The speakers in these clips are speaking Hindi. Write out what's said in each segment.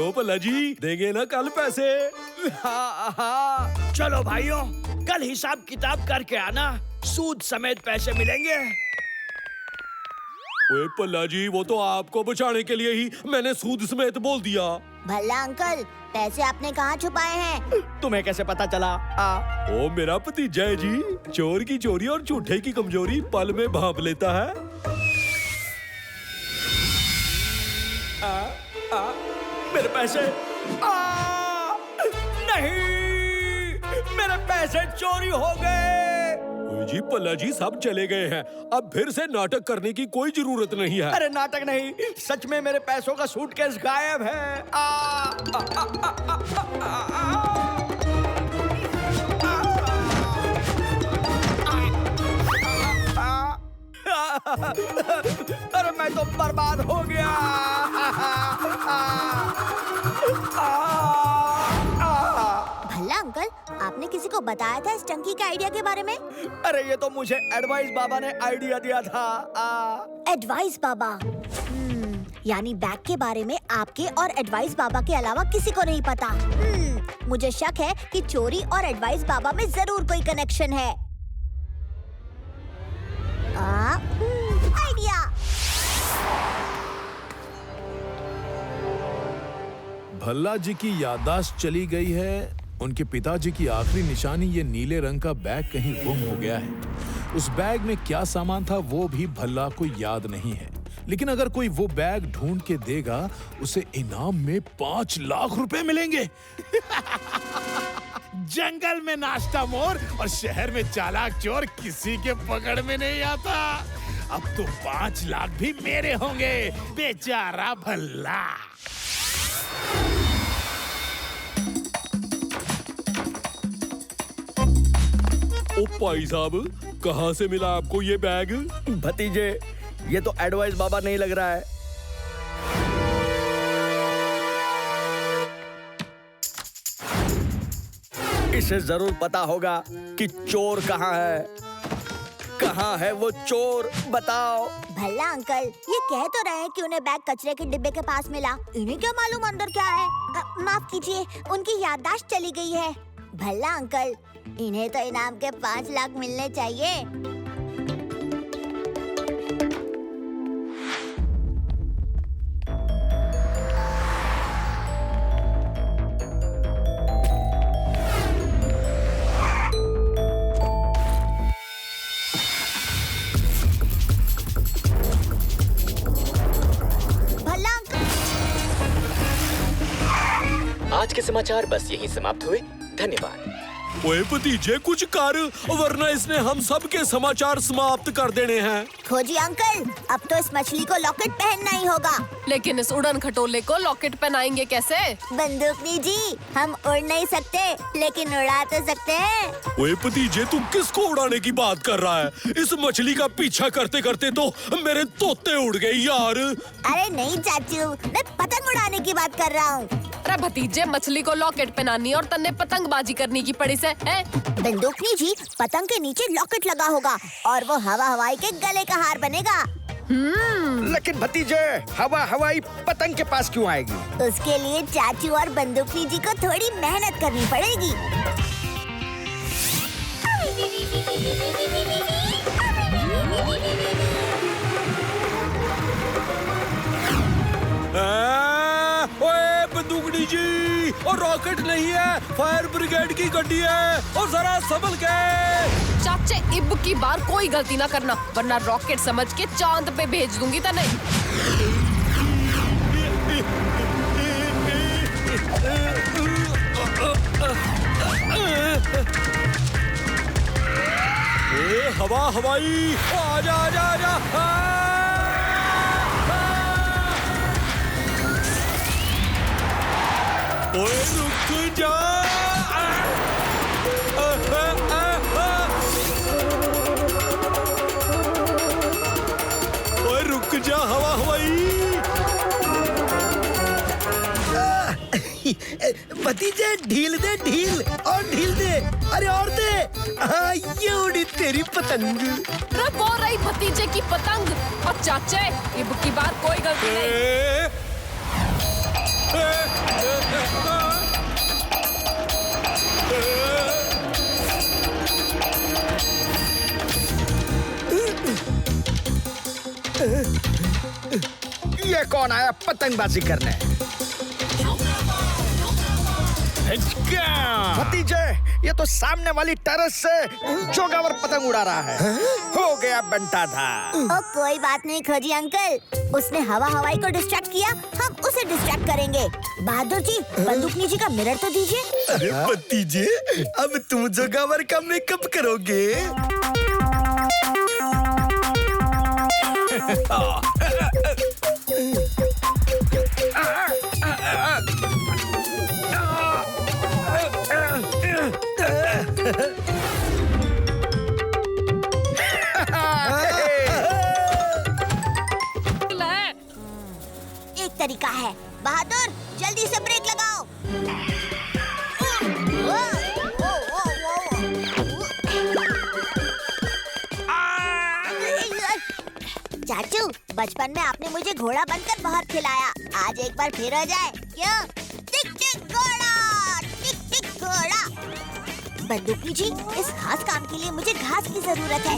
लो भल्ला जी, देंगे ना कल पैसे? हाँ हाँ, चलो भाइयों, कल हिसाब किताब करके आना, सूद समेत पैसे मिलेंगे। ओए भल्ला जी, वो तो आपको बचाने के लिए ही मैंने सूद समेत बोल दिया। भल्ला अंकल, पैसे आपने कहाँ छुपाए हैं? तुम्हें कैसे पता चला? ओ मेरा भतीजा है जी, चोर की चोरी और झूठे की कमजोरी पल में भांप लेता है। मेरे पैसे, नहीं, मेरे पैसे चोरी हो गए। ओए जी भल्ला जी, सब चले गए हैं, अब फिर से नाटक करने की कोई जरूरत नहीं है। अरे नाटक नहीं, सच में मेरे पैसों का सूटकेस गायब है। अरे मैं तो बर्बाद हो गया। भल्ला अंकल, आपने किसी को बताया था इस टंकी के आइडिया के बारे में? अरे ये तो मुझे एडवाइस बाबा ने आइडिया दिया था। एडवाइस बाबा? यानी बैग के बारे में आपके और एडवाइस बाबा के अलावा किसी को नहीं पता। मुझे शक है कि चोरी और एडवाइस बाबा में जरूर कोई कनेक्शन है। आइडिया! भल्ला जी की याददाश्त चली गई है। उनके पिताजी की आखिरी निशानी ये नीले रंग का बैग कहीं गुम हो गया है। उस बैग में क्या सामान था वो भी भल्ला को याद नहीं है, लेकिन अगर कोई वो बैग ढूंढ के देगा उसे इनाम में 5 लाख रुपए मिलेंगे। जंगल में नाश्ता मोर और शहर में चालाक चोर किसी के पकड़ में नहीं आता। अब तो 5 लाख भी मेरे होंगे, बेचारा भल्ला। ओ भाई साहब, कहाँ से मिला आपको ये बैग? भतीजे, ये तो एडवाइस बाबा नहीं लग रहा है। इसे जरूर पता होगा कि चोर कहाँ है। कहाँ है वो चोर, बताओ। भल्ला अंकल, ये कह तो रहे हैं कि उन्हें बैग कचरे के डिब्बे के पास मिला। इन्हें क्या मालूम अंदर क्या है? माफ कीजिए, उनकी याददाश्त चली गई है। भल्ला अंकल, इन्हें तो इनाम के 5 लाख मिलने चाहिए। आज के समाचार बस यहीं समाप्त हुए। धन्यवाद। ओए भतीजे, कुछ कर, वरना इसने हम सब के समाचार समाप्त कर देने हैं। खोजी अंकल, अब तो इस मछली को लॉकेट पहनना ही होगा। लेकिन इस उड़न खटोले को लॉकेट पहनाएंगे कैसे? बंदूकनी जी, हम उड़ नहीं सकते, लेकिन उड़ा तो सकते हैं। ओए भतीजे, तू किसको उड़ाने की बात कर रहा है? इस मछली का पीछा करते करते तो मेरे तोते उड़ गए यार। अरे नहीं चाचू, मैं पतंग उड़ाने की बात कर रहा हूँ। अरे भतीजे, मछली को लॉकेट पहनानी और तन्ने पतंगबाजी करनी की पड़ी से है? बंदूकनी जी, पतंग के नीचे लॉकेट लगा होगा और वो हवाई के गले का हार बनेगा। लेकिन भतीजे, हवाई पतंग के पास क्यों आएगी? उसके लिए चाचू और बंदूकनी जी को थोड़ी मेहनत करनी पड़ेगी। ओए बंदूकनी जी, और रॉकेट नहीं है, फायर ब्रिगेड की गड्डी है, और जरा संभल के। चाचे, इब की बार कोई गलती ना करना, वरना रॉकेट समझ के चांद पे भेज दूंगी तने। हवाई, आजा आजा आजा। ओए रुक जा। ओए रुक जा, हवाई। भतीजे, ढील दे, ढील दे। अरे और दे। ये उड़ी तेरी पतंग। वो रही भतीजे की पतंग। और चाचे, इब की बार कोई गलती नहीं। कौन आया पतंगबाजी करने? भतीजे, ये तो सामने वाली टेरेस से जोगावर पतंग उड़ा रहा है। हो गया बंटा था। ओ कोई बात नहीं खोजी अंकल, उसने हवाई को डिस्ट्रैक्ट किया, हम उसे डिस्ट्रैक्ट करेंगे। बहादुर जी, बंदूकनी जी का मिरर तो दीजिए। अरे भतीजे, अब तुम जोगावर का मेकअप करोगे? एक तरीका है। बहादुर, जल्दी से ब्रेक लगाओ। चाचू, बचपन में आपने मुझे घोड़ा बनकर बहुत खिलाया, आज एक बार फिर हो जाए क्यों? टिक टिक घोड़ा, टिक टिक घोड़ा। बंदूकी जी, इस खास काम के लिए मुझे घास की जरूरत है।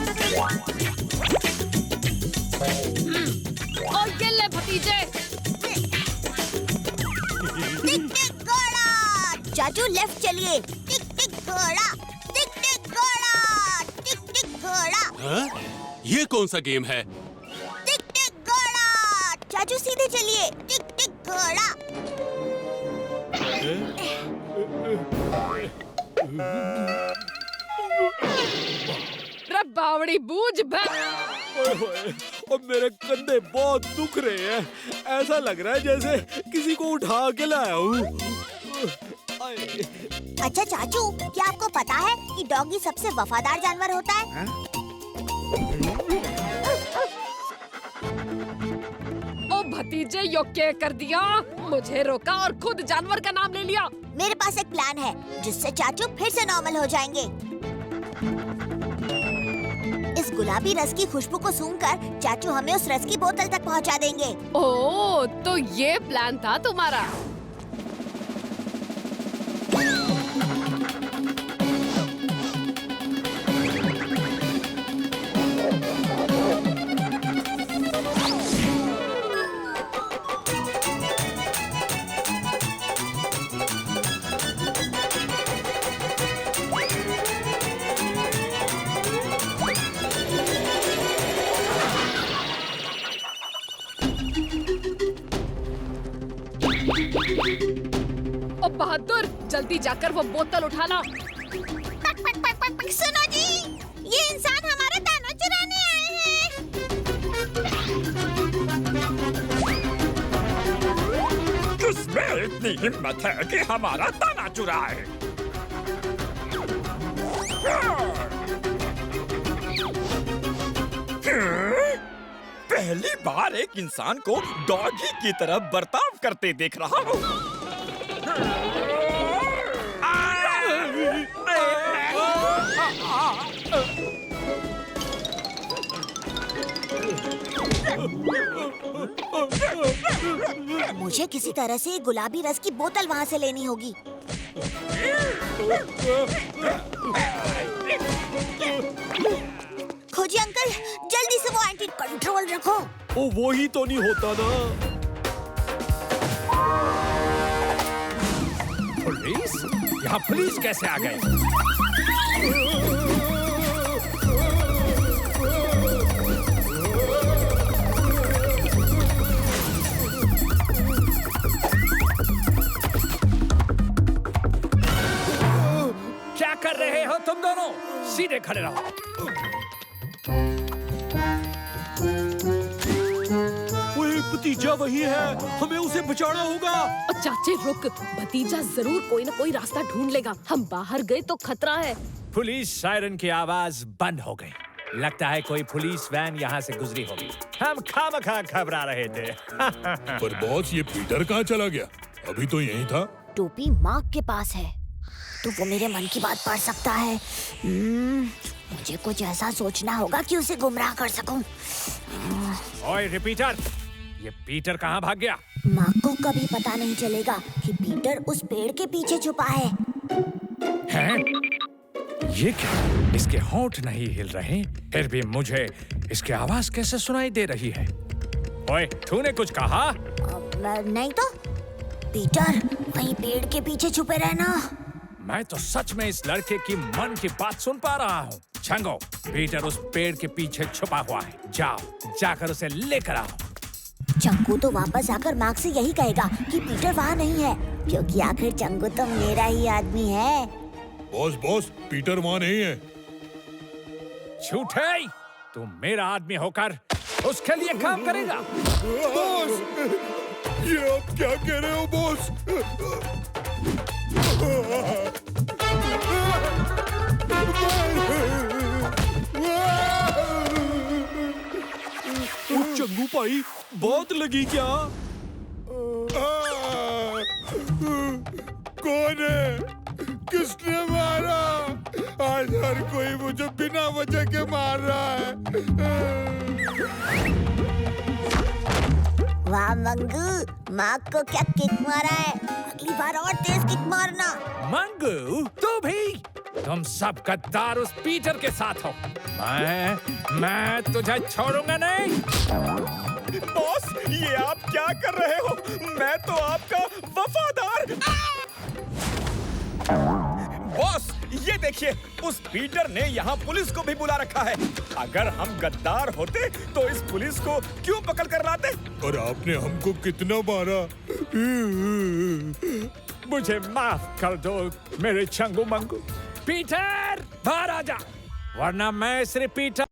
और ये ले भतीजे। टिक टिक घोड़ा। चाचू लेफ्ट चलिए। टिक टिक घोड़ा, टिक टिक घोड़ा, टिक टिक घोड़ा। हाँ? ये कौन सा गेम है? टिक टिक घोड़ा। चाचू सीधे चलिए। टिक टिक घोड़ा। बावड़ी बूझ और मेरे कंधे बहुत दुख रहे हैं। ऐसा लग रहा है जैसे किसी को उठा के लाया हूँ। अच्छा चाचू, क्या आपको पता है कि डॉगी सबसे वफादार जानवर होता है? ओ भतीजे, यो क्या कर दिया? मुझे रोका और खुद जानवर का नाम ले लिया। मेरे पास एक प्लान है जिससे चाचू फिर से नॉर्मल हो जाएंगे। इस गुलाबी रस की खुशबू को सूंघकर चाचू हमें उस रस की बोतल तक पहुंचा देंगे। ओह, तो ये प्लान था तुम्हारा? ओ बहादुर, जल्दी जाकर वो बोतल उठा ला। सुनो जी, ये इंसान हमारा दाना चुराने आए हैं। किसमें इतनी हिम्मत है कि हमारा दाना चुराए? पहली बार एक इंसान को डॉगी की तरह बर्ताव करते देख रहा हूँ। मुझे किसी तरह से गुलाबी रस की बोतल वहाँ से लेनी होगी। खोजी अंकल, जल्दी से वो एंटी कंट्रोल रखो। ओ वो ही तो नहीं होता ना। पुलिस? यहाँ पुलिस कैसे आ गए? क्या कर रहे हो तुम दोनों? सीधे खड़े रहो। भतीजा वही है, हमें उसे बचाना होगा। चाचे रुक, भतीजा जरूर कोई न कोई रास्ता ढूंढ लेगा। हम बाहर गए तो खतरा है। पुलिस सायरन की आवाज बंद हो गई। लगता है कोई पुलिस वैन यहाँ से गुजरी होगी। हम खामखा घबरा रहे थे। पर बॉस, ये पीटर कहाँ चला गया? अभी तो यहीं था। टोपी मार्क के पास है, तो वो मेरे मन की बात पढ़ सकता है। मुझे कुछ ऐसा सोचना होगा कि उसे गुमराह कर सकूं। ओए रिपीटर, ये पीटर कहाँ भाग गया? माँ को कभी पता नहीं चलेगा कि पीटर उस पेड़ के पीछे छुपा है। हैं? ये क्या? इसके होंठ नहीं हिल रहे, फिर भी मुझे इसकी आवाज कैसे सुनाई दे रही है? ओए, तूने कुछ कहा? नहीं तो पीटर, वहीं पेड़ के पीछे छुपे रहना। मैं तो सच में इस लड़के की मन की बात सुन पा रहा हूँ। चंगो, पीटर उस पेड़ के पीछे छुपा हुआ है। जाओ, जाकर उसे लेकर आओ। चंगू तो वापस आकर मार्क से यही कहेगा कि पीटर वहाँ नहीं है, क्योंकि आखिर चंगू तो मेरा ही आदमी है। बॉस, पीटर वहाँ नहीं है। झूठे, तू मेरा आदमी होकर उसके लिए काम करेगा। बॉस, ये आप क्या कह रहे हो बॉस? चंगू भाई, बहुत लगी क्या? कौन है? किसने मारा? आज हर कोई मुझे बिना वजह के मार रहा है। वाह मंगू, मार्क को क्या किक मारा है। अगली बार और तेज किक मारना। मंगू, तू भी? तुम सब गद्दार उस पीटर के साथ हो। मैं तुझे छोड़ूंगा नहीं। बॉस, ये आप क्या कर रहे हो? मैं तो आपका वफादार। बॉस, ये देखिए, उस पीटर ने यहाँ पुलिस को भी बुला रखा है। अगर हम गद्दार होते तो इस पुलिस को क्यों पकड़ कर लाते? और आपने हमको कितना मारा? मुझे माफ कर दो मेरे चंगू मंगू। पीटर, बाहर आ जा, वरना मैं सिर्फ पीटर